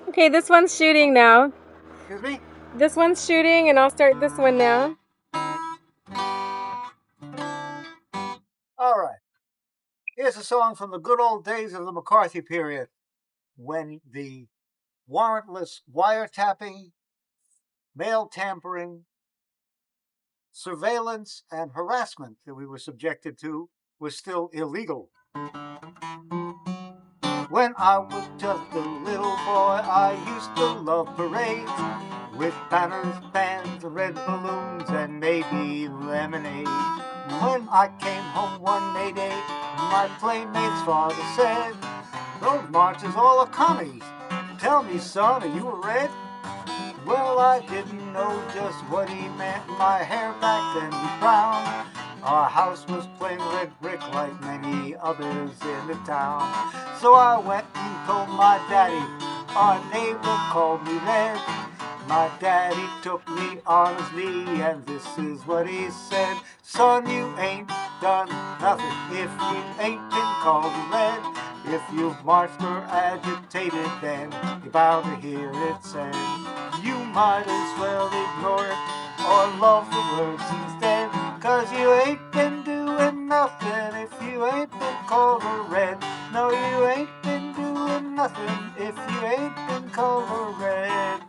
Okay, this one's shooting now. Excuse me? This one's shooting, and I'll start this one now. All right. Here's a song from the good old days of the McCarthy period when the warrantless wiretapping, mail tampering, surveillance, and harassment that we were subjected to was still illegal. When I was just a little boy, I used to love parades with banners, bands, and red balloons, and maybe lemonade. When I came home one May Day, my playmate's father said, "Those marches all are commies. Tell me, son, are you a red?" Well, I didn't know just what he meant. My hair back then was brown. Our house was plain red brick like many others in the town. So I went and told my daddy. Our neighbor called me red. My daddy took me on his knee, and this is what he said: "Son, you ain't done nothing if you ain't been called red. If you've marched or agitated, then you're bound to hear it said. You might as well ignore it or love the words instead, 'cause you ain't been doing nothing if you ain't been called a red. No, you ain't been doing nothing if you ain't been called a red."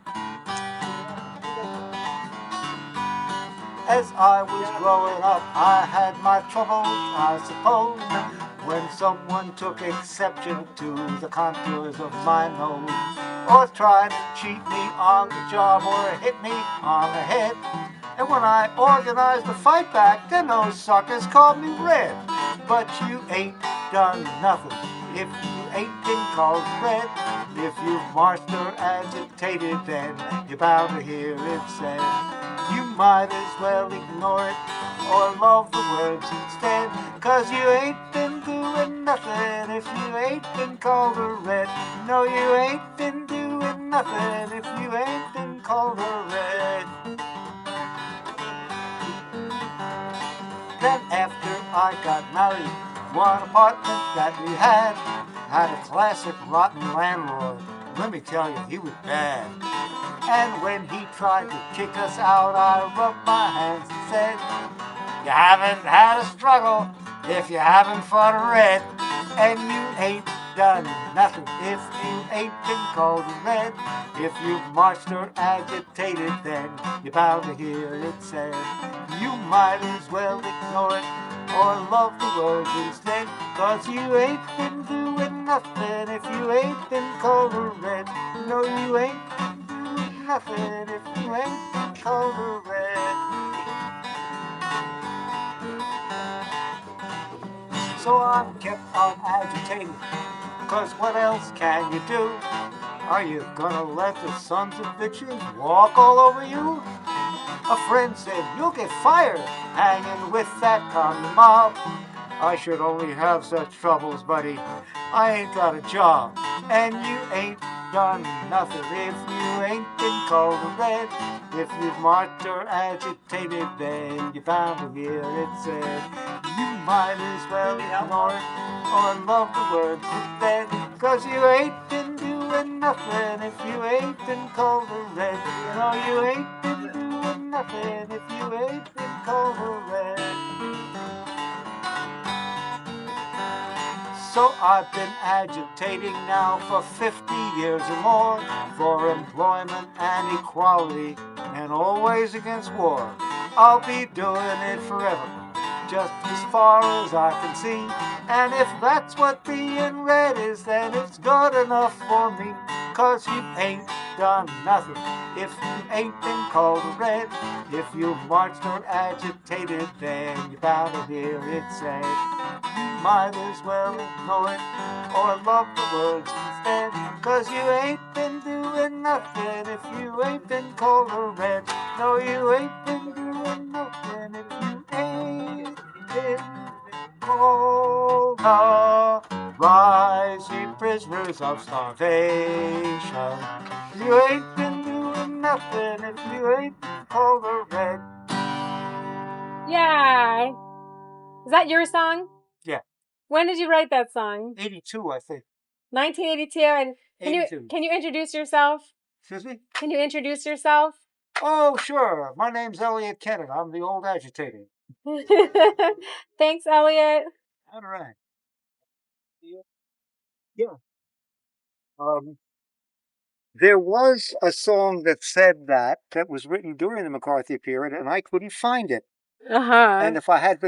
As I was growing up, I had my troubles, I suppose, when someone took exception to the contours of my nose, or tried to cheat me on the job, or hit me on the head. And when I organized a fight back, then those suckers called me red. But you ain't done nothing if you ain't been called red. If you've marched or agitated, then you're bound to hear it said. You might as well ignore it or love the words instead, 'cause you ain't been doing nothing if you ain't been called a red. No, you ain't been doing nothing if you ain't been called a red. Then after I got married, one apartment that we had a classic rotten landlord. Let me tell you, he was bad. And when he tried to kick us out, I rubbed my hands and said, "You haven't had a struggle if you haven't fought a red. And you ain't done nothing if you ain't been called a red. If you've marched or agitated, then you're bound to hear it said. You might as well ignore it or love the words instead, 'cause you ain't been doing nothing if you ain't been called a red. No, you ain't been doing nothing if you ain't been called a red." So I kept on agitating, 'cause what else can you do? Are you gonna let the sons of bitches walk all over you? A friend said, "You'll get fired hanging with that commie mob." I should only have such troubles, buddy. I ain't got a job. And you ain't done nothing if you ain't been called a red. If you've marched or agitated, then you're bound to hear it said. You might as well ignore it or love the words instead, 'cause you ain't been doing nothing if you ain't been called a red. You know you ain't been doing nothing if you ain't been called a red. So I've been agitating now for 50 years or more for employment and equality, and always against war. I'll be doing it forever, just as far as I can see. And if that's what being red is, then it's good enough for me. 'Cause you ain't done nothing if you ain't been called a red. If you've marched or agitated, then you're bound to hear it said. You might as well ignore it or love the words instead, 'cause you ain't been doing nothing if you ain't been called a red. No, you ain't been doing nothing if you ain't been called a rise, ye prisoners of starvation. You ain't been doing nothing if you ain't been called a red. Yeah. Is that your song? Yeah. When did you write that song? 82, I think. 1982. And Can you introduce yourself? Excuse me? Can you introduce yourself? Oh, sure. My name's Eliot Kenin. I'm the old agitator. Thanks, Eliot. All right. Yeah. Um, there was a song that said that was written during the McCarthy period, and I couldn't find it. Uh-huh. And if I had been